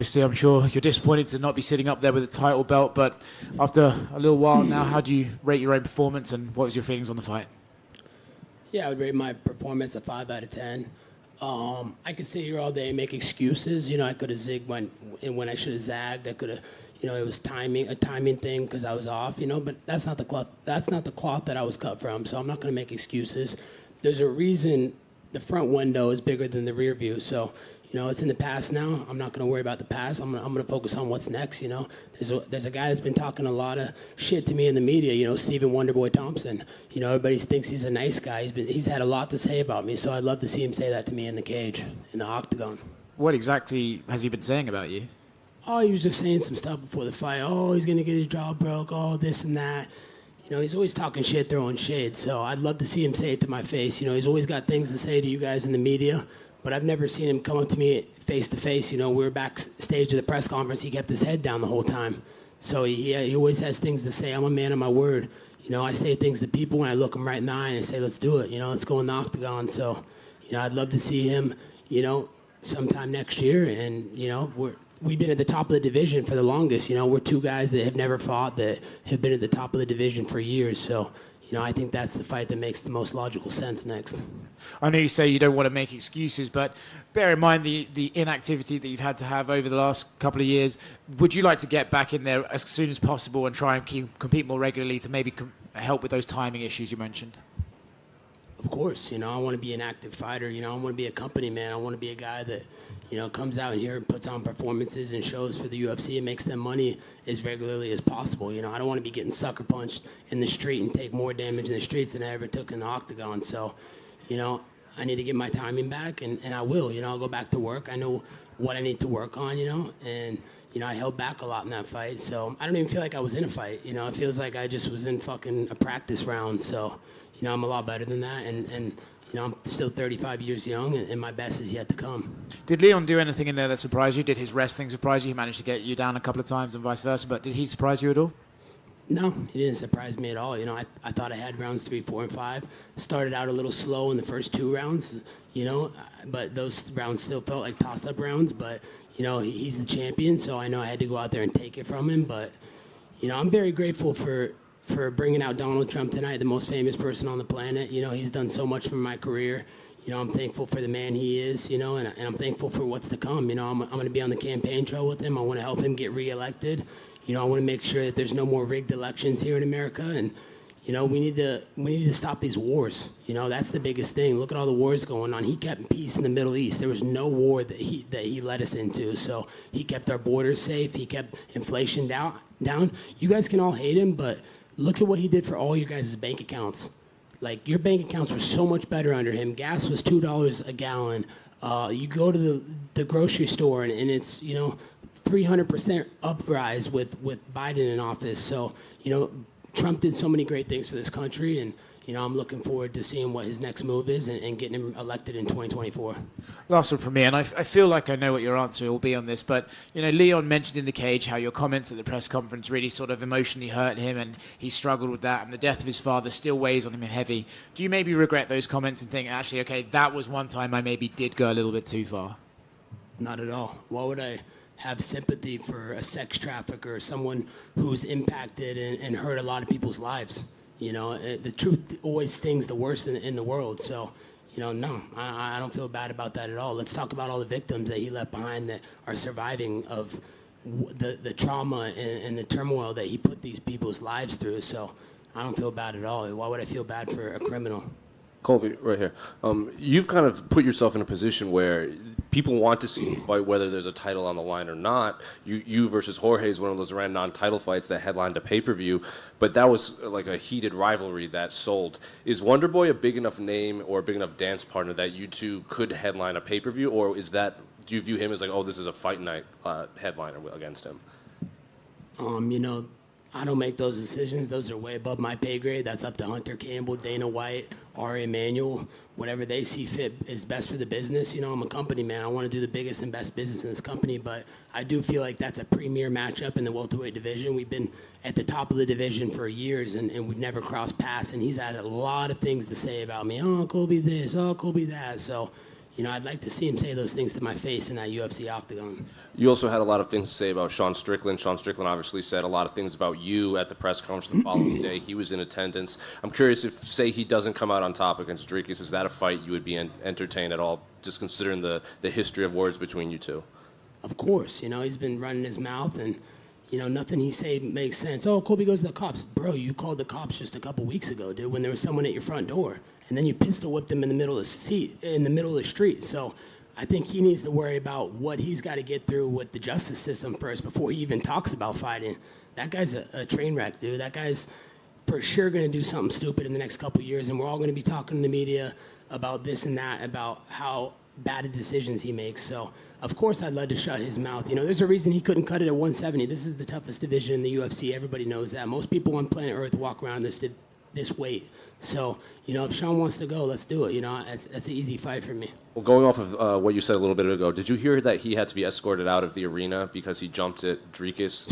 Obviously, I'm sure you're disappointed to not be sitting up there with a title belt, but after a little while now, how do you rate your own performance and what was your feelings on the fight? Yeah, I would rate my performance a 5 out of 10. I could sit here all day and make excuses. I could have zigged when I should have zagged. I could have, it was a timing thing because I was off. But that's not the cloth. That's not the cloth that I was cut from. So I'm not going to make excuses. There's a reason the front window is bigger than the rear view. So it's in the past now. I'm not going to worry about the past. I'm going to focus on what's next. There's a guy that's been talking a lot of shit to me in the media. Stephen Wonderboy Thompson. Everybody thinks he's a nice guy. He's had a lot to say about me. So I'd love to see him say that to me in the cage, in the octagon. What exactly has he been saying about you? Oh, he was just saying some stuff before the fight. Oh, he's going to get his jaw broke. Oh, this and that. He's always talking shit, throwing shade. So I'd love to see him say it to my face. He's always got things to say to you guys in the media. But I've never seen him come up to me face to face. We were backstage at the press conference. He kept his head down the whole time. So he always has things to say. I'm a man of my word. I say things to people when I look them right in the eye and I say, let's do it. Let's go in the octagon. So, I'd love to see him, sometime next year. And, we've been at the top of the division for the longest. We're two guys that have never fought that have been at the top of the division for years. So, I think that's the fight that makes the most logical sense next. I know you say you don't want to make excuses, but bear in mind the inactivity that you've had to have over the last couple of years. Would you like to get back in there as soon as possible and try and compete more regularly to maybe help with those timing issues you mentioned? Of course, I want to be an active fighter. I want to be a company man. I want to be a guy that, comes out here and puts on performances and shows for the UFC and makes them money as regularly as possible. I don't want to be getting sucker punched in the street and take more damage in the streets than I ever took in the octagon. So, I need to get my timing back, and I will. I'll go back to work. I know what I need to work on, and, I held back a lot in that fight. So I don't even feel like I was in a fight. It feels like I just was in fucking a practice round. So, I'm a lot better than that, and I'm still 35 years young, and my best is yet to come. Did Leon do anything in there that surprised you? Did his wrestling surprise you? He managed to get you down a couple of times and vice versa, but did he surprise you at all? No, he didn't surprise me at all. I thought I had rounds 3, 4, and 5. Started out a little slow in the first 2 rounds, but those rounds still felt like toss-up rounds. But, he's the champion, so I know I had to go out there and take it from him. But, I'm very grateful for bringing out Donald Trump tonight, the most famous person on the planet. He's done so much for my career. I'm thankful for the man he is, and I'm thankful for what's to come. I'm going to be on the campaign trail with him. I want to help him get reelected. I want to make sure that there's no more rigged elections here in America. And, we need to stop these wars. That's the biggest thing. Look at all the wars going on. He kept peace in the Middle East. There was no war that he led us into. So he kept our borders safe. He kept inflation down. You guys can all hate him, but look at what he did for all your guys' bank accounts. Like, your bank accounts were so much better under him. Gas was $2 a gallon. You go to the grocery store, and it's, 300% uprise with Biden in office. So, Trump did so many great things for this country, and, I'm looking forward to seeing what his next move is and getting him elected in 2024. Last one from me, and I feel like I know what your answer will be on this, but, Leon mentioned in the cage how your comments at the press conference really sort of emotionally hurt him, and he struggled with that, and the death of his father still weighs on him heavy. Do you maybe regret those comments and think, actually, okay, that was one time I maybe did go a little bit too far? Not at all. Why would I have sympathy for a sex trafficker, someone who's impacted and hurt a lot of people's lives? The truth always stings the worst in the world. So, no, I don't feel bad about that at all. Let's talk about all the victims that he left behind that are surviving of the trauma and the turmoil that he put these people's lives through. So I don't feel bad at all. Why would I feel bad for a criminal? Colby, right here. You've kind of put yourself in a position where people want to see you fight, whether there's a title on the line or not. You versus Jorge is one of those random non-title fights that headlined a pay-per-view, but that was like a heated rivalry that sold. Is Wonderboy a big enough name or a big enough dance partner that you two could headline a pay-per-view, or do you view him as like, oh, this is a fight night headliner against him? I don't make those decisions. Those are way above my pay grade. That's up to Hunter Campbell, Dana White, Ari Emanuel. Whatever they see fit is best for the business. I'm a company man. I want to do the biggest and best business in this company, but I do feel like that's a premier matchup in the welterweight division. We've been at the top of the division for years, and we've never crossed paths, and he's had a lot of things to say about me. Oh, Colby this, oh, Colby that. So, I'd like to see him say those things to my face in that UFC octagon. You also had a lot of things to say about Sean Strickland. Sean Strickland obviously said a lot of things about you at the press conference the following day. He was in attendance. I'm curious if, say, he doesn't come out on top against Dricus, is that a fight you would be entertained at all, just considering the history of words between you two? Of course, he's been running his mouth, and nothing he say makes sense. Oh, Colby goes to the cops. Bro, you called the cops just a couple weeks ago, dude, when there was someone at your front door. And then you pistol whipped him in the middle of the street. So I think he needs to worry about what he's got to get through with the justice system first before he even talks about fighting. That guy's a train wreck, dude. That guy's for sure going to do something stupid in the next couple years, and we're all going to be talking in the media about this and that, about how bad decisions he makes. So, of course, I'd love to shut his mouth. There's a reason he couldn't cut it at 170. This is the toughest division in the UFC. Everybody knows that. Most people on planet Earth walk around this weight. So, if Sean wants to go, let's do it. That's an easy fight for me. Well, going off of what you said a little bit ago, did you hear that he had to be escorted out of the arena because he jumped at Dricus?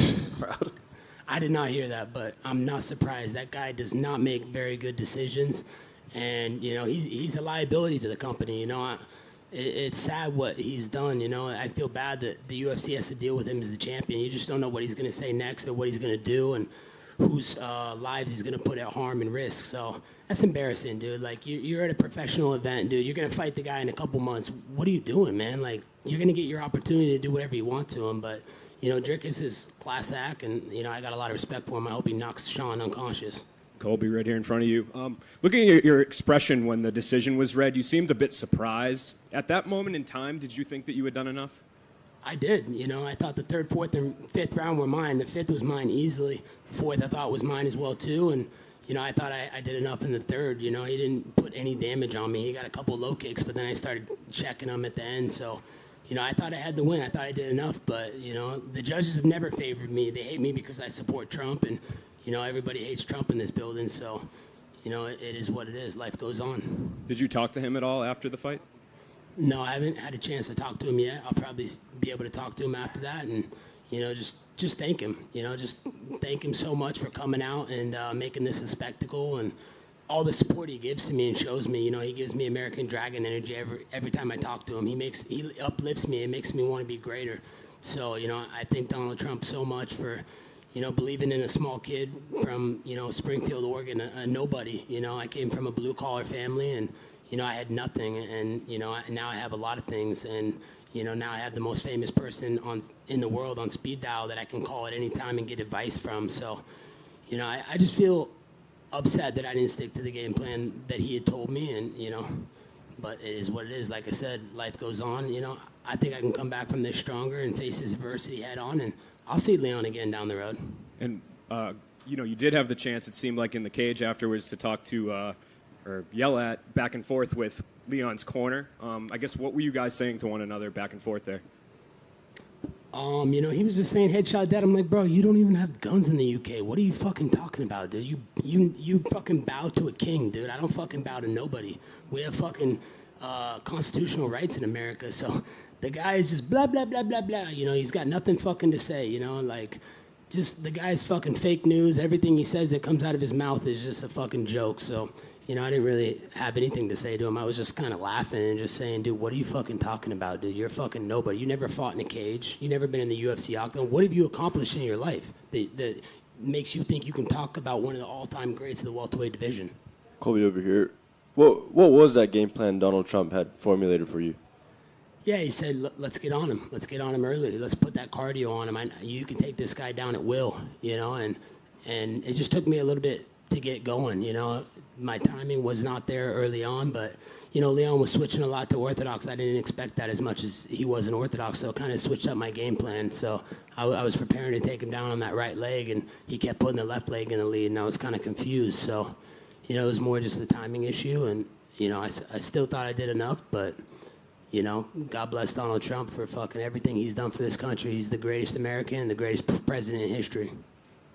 I did not hear that, but I'm not surprised. That guy does not make very good decisions, and he's a liability to the company. It's sad what he's done. I feel bad that the UFC has to deal with him as the champion. You just don't know what he's going to say next or what he's going to do, and whose lives he's going to put at harm and risk. So that's embarrassing, dude. Like, you're at a professional event, dude. You're going to fight the guy in a couple months. What are you doing, man? Like, you're going to get your opportunity to do whatever you want to him. But, Dricus is class act, and, I got a lot of respect for him. I hope he knocks Sean unconscious. Colby, right here in front of you. Looking at your expression when the decision was read, you seemed a bit surprised. At that moment in time, did you think that you had done enough? I did. I thought the third, fourth, and fifth round were mine. The fifth was mine easily. Fourth, I thought was mine as well, too. And, I thought I did enough in the third. He didn't put any damage on me. He got a couple low kicks, but then I started checking him at the end. So, I thought I had the win. I thought I did enough. But, the judges have never favored me. They hate me because I support Trump. And, everybody hates Trump in this building. So, it is what it is. Life goes on. Did you talk to him at all after the fight? No, I haven't had a chance to talk to him yet. I'll probably be able to talk to him after that, and just thank him. Just thank him so much for coming out and making this a spectacle, and all the support he gives to me and shows me. He gives me American Dragon energy every time I talk to him. He uplifts me. It makes me want to be greater. So I thank Donald Trump so much for believing in a small kid from Springfield, Oregon, a nobody. I came from a blue collar family, and I had nothing, and now I have a lot of things, and now I have the most famous person in the world on speed dial that I can call at any time and get advice from. So, I just feel upset that I didn't stick to the game plan that he had told me, and but it is what it is. Like I said, life goes on. I think I can come back from this stronger and face this adversity head on, and I'll see Leon again down the road. And you did have the chance, it seemed like, in the cage afterwards to talk to or yell at back and forth with Leon's corner. I guess, what were you guys saying to one another back and forth there? He was just saying headshot dead. I'm like, bro, you don't even have guns in the UK. What are you fucking talking about, dude? You fucking bow to a king, dude. I don't fucking bow to nobody. We have fucking constitutional rights in America. So the guy is just blah, blah, blah, blah, blah. He's got nothing fucking to say, just the guy's fucking fake news. Everything he says that comes out of his mouth is just a fucking joke. So, I didn't really have anything to say to him. I was just kind of laughing and just saying, dude, what are you fucking talking about, dude? You're fucking nobody. You never fought in a cage. You never been in the UFC octagon. What have you accomplished in your life that makes you think you can talk about one of the all-time greats of the welterweight division? Colby over here. What was that game plan Donald Trump had formulated for you? Yeah, he said, let's get on him. Let's get on him early. Let's put that cardio on him. You can take this guy down at will, and it just took me a little bit to get going. My timing was not there early on, but Leon was switching a lot to orthodox. I didn't expect that as much as he was in orthodox, so kind of switched up my game plan. So I was preparing to take him down on that right leg, and he kept putting the left leg in the lead, and I was kind of confused. So it was more just the timing issue, and I still thought I did enough, but God bless Donald Trump for fucking everything he's done for this country. He's the greatest American and the greatest president in history.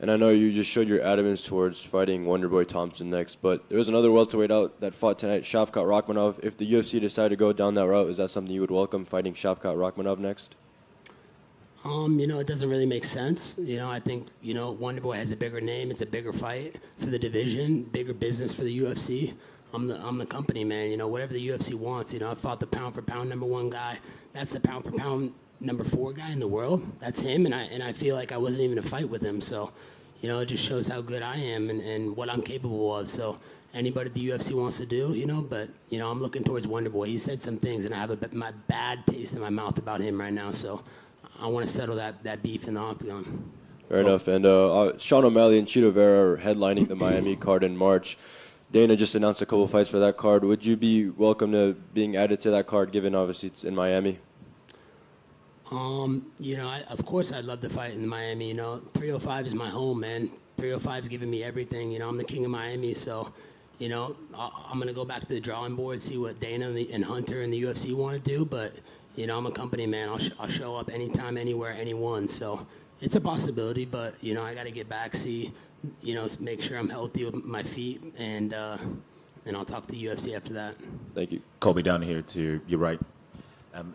And I know you just showed your adamance towards fighting Wonderboy Thompson next, but there was another welterweight out that fought tonight, Shavkat Rakhmonov. If the UFC decided to go down that route, is that something you would welcome, fighting Shavkat Rakhmonov next? It doesn't really make sense. I think, Wonderboy has a bigger name. It's a bigger fight for the division, bigger business for the UFC. I'm the company, man. You know, whatever the UFC wants. You know, I fought the pound for pound #1 guy. That's the pound for pound #4 guy in the world. That's him, and I feel like I wasn't even in a fight with him. So, you know, it just shows how good I am and what I'm capable of. So anybody the UFC wants to do, you know, but, you know, I'm looking towards Wonderboy. He said some things, and I have my bad taste in my mouth about him right now. So I want to settle that beef in the octagon. Fair enough. And Sean O'Malley and Chito Vera are headlining the Miami card in March. Dana just announced a couple fights for that card. Would you be welcome to being added to that card, given obviously it's in Miami? You know, of course I'd love to fight in Miami. You know, 305 is my home, man. 305's giving me everything. You know, I'm the king of Miami, so, you know, I'm going to go back to the drawing board, see what Dana and Hunter and the UFC want to do. But, you know, I'm a company man. I'll show up anytime, anywhere, anyone. So it's a possibility, but, you know, I got to get back, see, you know, make sure I'm healthy with my feet, and I'll talk to the UFC after that. Thank you. Colby, down here to your right.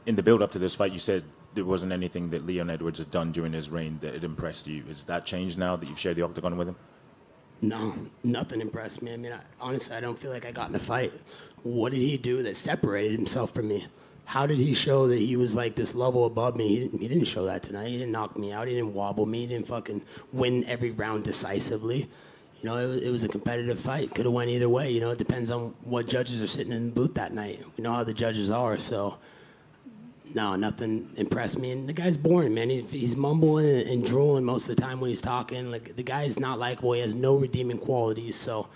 In the build-up to this fight, you said there wasn't anything that Leon Edwards had done during his reign that had impressed you. Has that changed now that you've shared the octagon with him? No, nothing impressed me. I mean, honestly, I don't feel like I got in a fight. What did he do that separated himself from me? How did he show that he was like this level above me? He didn't show that tonight. He didn't knock me out. He didn't wobble me. He didn't fucking win every round decisively. You know, it was a competitive fight. Could have went either way. You know, it depends on what judges are sitting in the booth that night. We know how the judges are, so no, nothing impressed me. And the guy's boring, man. He's mumbling and drooling most of the time when he's talking. Like, the guy's not likable. He has no redeeming qualities. So,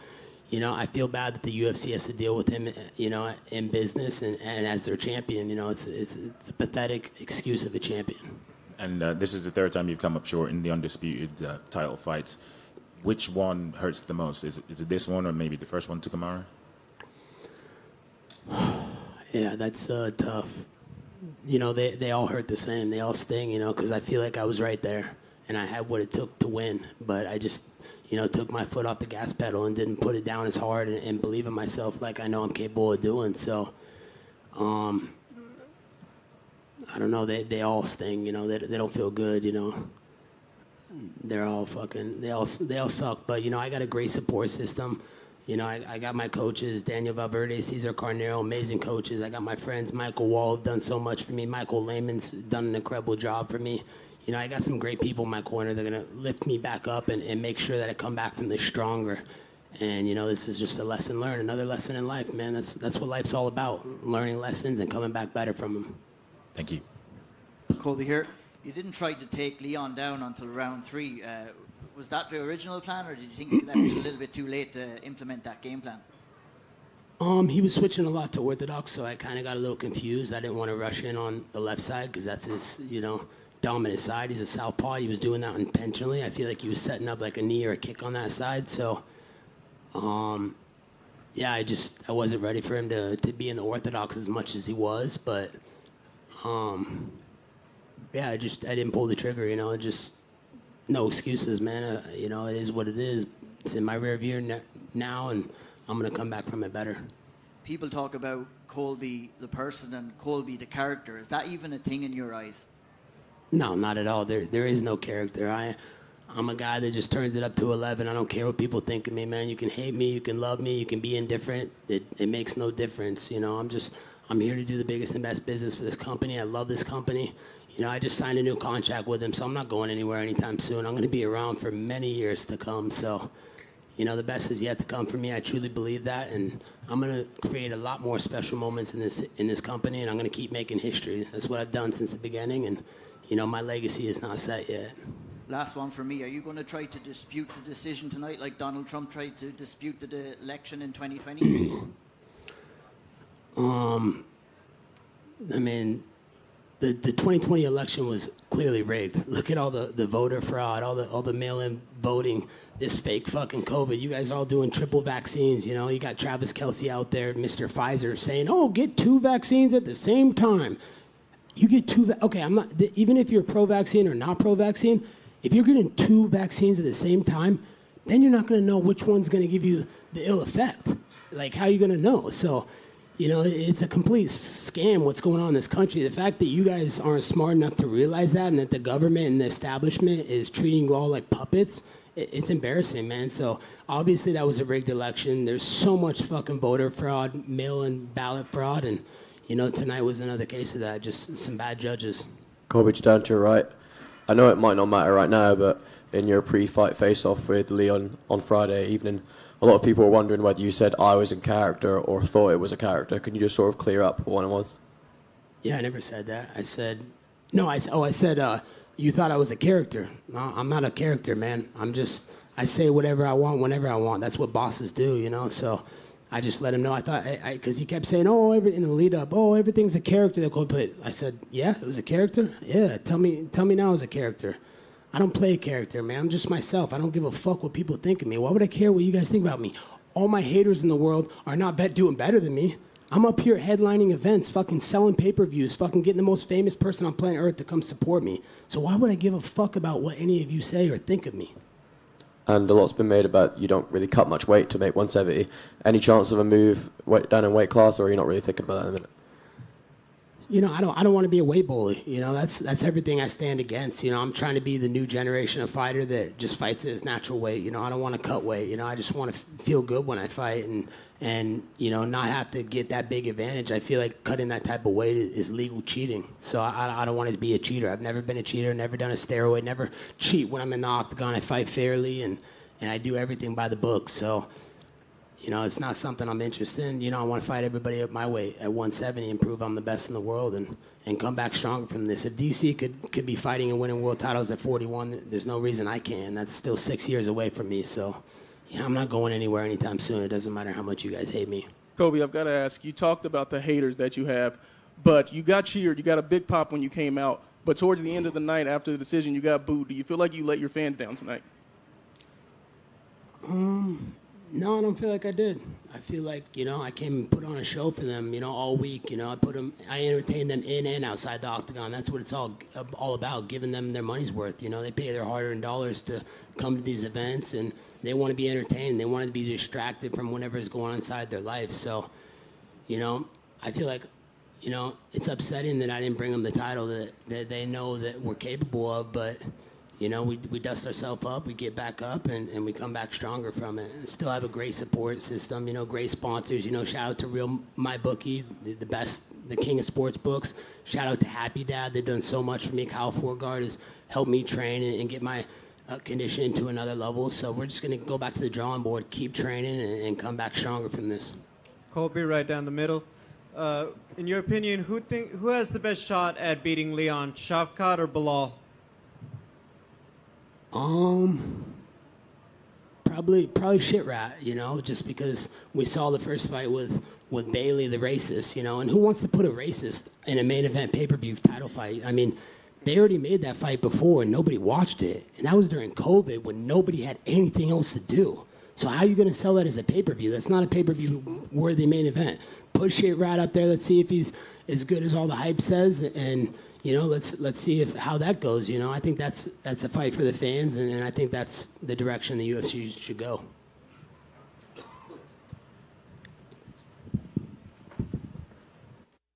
you know, I feel bad that the UFC has to deal with him, you know, in business and as their champion. You know, it's a pathetic excuse of a champion. And this is the third time you've come up short in the undisputed title fights. Which one hurts the most? Is it this one or maybe the first one to Kamara? Yeah, that's tough. You know, they all hurt the same. They all sting, you know, because I feel like I was right there and I had what it took to win. But I just, you know, took my foot off the gas pedal and didn't put it down as hard and believe in myself like I know I'm capable of doing. So, I don't know. They all sting, you know. They don't feel good, you know. They're all fucking, they all suck. But, you know, I got a great support system. You know, I got my coaches, Daniel Valverde, Cesar Carnero, amazing coaches. I got my friends, Michael Wall, have done so much for me. Michael Lehman's done an incredible job for me. You know, I got some great people in my corner. They're going to lift me back up and make sure that I come back from this stronger. And, you know, this is just a lesson learned, another lesson in life, man. That's what life's all about, learning lessons and coming back better from them. Thank you. Colby here. You didn't try to take Leon down until round 3. Was that the original plan, or did you think you left it a little bit too late to implement that game plan? He was switching a lot to orthodox, so I kind of got a little confused. I didn't want to rush in on the left side because that's his, you know, dominant side. He's a southpaw. He was doing that intentionally. I feel like he was setting up like a knee or a kick on that side. So, yeah, I wasn't ready for him to be in the orthodox as much as he was. But, yeah, I didn't pull the trigger, you know, no excuses, man. You know, it is what it is. It's in my rear view now, and I'm going to come back from it better. People talk about Colby the person and Colby the character. Is that even a thing in your eyes? No, not at all. There is no character. I'm a guy that just turns it up to 11. I don't care what people think of me, man. You can hate me, you can love me, you can be indifferent. It makes no difference. You know, I'm here to do the biggest and best business for this company. I love this company. You know, I just signed a new contract with him, so I'm not going anywhere anytime soon. I'm going to be around for many years to come. So, you know, the best is yet to come for me. I truly believe that, and I'm going to create a lot more special moments in this company, and I'm going to keep making history. That's what I've done since the beginning, and, you know, my legacy is not set yet. Last one for me. Are you going to try to dispute the decision tonight like Donald Trump tried to dispute the election in 2020? I mean, the 2020 election was clearly rigged. Look at all the voter fraud, all the mail-in voting, this fake fucking COVID. You guys are all doing triple vaccines, you know. You got Travis Kelce out there, Mr. Pfizer, saying, "Oh, get 2 vaccines at the same time." You get 2. Okay, I'm not. Even if you're pro-vaccine or not pro-vaccine, if you're getting 2 vaccines at the same time, then you're not going to know which one's going to give you the ill effect. Like, how are you going to know? So, You know, it's a complete scam what's going on in this country. The fact that you guys aren't smart enough to realize that and that the government and the establishment is treating you all like puppets, it's embarrassing, man. So obviously that was a rigged election. There's so much fucking voter fraud, mail-in ballot fraud, and, you know, tonight was another case of that, just some bad judges. Colby, just down to your right. I know it might not matter right now, but in your pre-fight face-off with Leon on Friday evening, a lot of people were wondering whether you said I was in character or thought it was a character. Can you just sort of clear up what it was? Yeah, I never said that. I said, no, I said, you thought I was a character. No, I'm not a character, man. I say whatever I want, whenever I want. That's what bosses do, you know? So I just let him know. I thought, because he kept saying, in the lead up, everything's a character that Cole played. I said, yeah, it was a character? Yeah, tell me now it's a character. I don't play a character, man. I'm just myself. I don't give a fuck what people think of me. Why would I care what you guys think about me? All my haters in the world are not doing better than me. I'm up here headlining events, fucking selling pay-per-views, fucking getting the most famous person on planet Earth to come support me. So why would I give a fuck about what any of you say or think of me? And a lot's been made about you don't really cut much weight to make 170. Any chance of a move down in weight class, or are you not really thinking about that in a minute? You know, I don't want to be a weight bully. You know, that's everything I stand against. You know, I'm trying to be the new generation of fighter that just fights at his natural weight. You know, I don't want to cut weight. You know, I just want to feel good when I fight and you know, not have to get that big advantage. I feel like cutting that type of weight is legal cheating. So I don't want to be a cheater. I've never been a cheater, never done a steroid, never cheat when I'm in the octagon. I fight fairly and I do everything by the book. So, you know, it's not something I'm interested in. You know, I want to fight everybody at my weight at 170 and prove I'm the best in the world and come back stronger from this. If DC could be fighting and winning world titles at 41, there's no reason I can't. That's still 6 years away from me. So, yeah, I'm not going anywhere anytime soon. It doesn't matter how much you guys hate me. Colby, I've got to ask, you talked about the haters that you have, but you got cheered. You got a big pop when you came out. But towards the end of the night after the decision, you got booed. Do you feel like you let your fans down tonight? No, I don't feel like I did. I feel like, you know, I came and put on a show for them, you know, all week. You know, I entertained them in and outside the octagon. That's what it's all about, giving them their money's worth. You know, they pay their hard-earned dollars to come to these events, and they want to be entertained. They want to be distracted from whatever is going on inside their life. So, you know, I feel like, you know, it's upsetting that I didn't bring them the title that they know that we're capable of, but you know, we dust ourselves up, we get back up, and we come back stronger from it. And still have a great support system, you know, great sponsors. You know, shout out to MyBookie, the best, the king of sports books. Shout out to Happy Dad. They've done so much for me. Kyle Forgard has helped me train and get my conditioning to another level. So we're just going to go back to the drawing board, keep training, and come back stronger from this. Colby, right down the middle. In your opinion, who has the best shot at beating Leon, Shavkat or Bilal? Probably shit rat, you know, just because we saw the first fight with Bailey, the racist, you know, and who wants to put a racist in a main event pay-per-view title fight? I mean, they already made that fight before and nobody watched it, and that was during COVID when nobody had anything else to do. So how are you going to sell that as a pay-per-view? That's not a pay-per-view worthy main event. Put shit rat up there. Let's see if he's as good as all the hype says, and you know, let's see how that goes. You know, I think that's a fight for the fans, and I think that's the direction the UFC should go.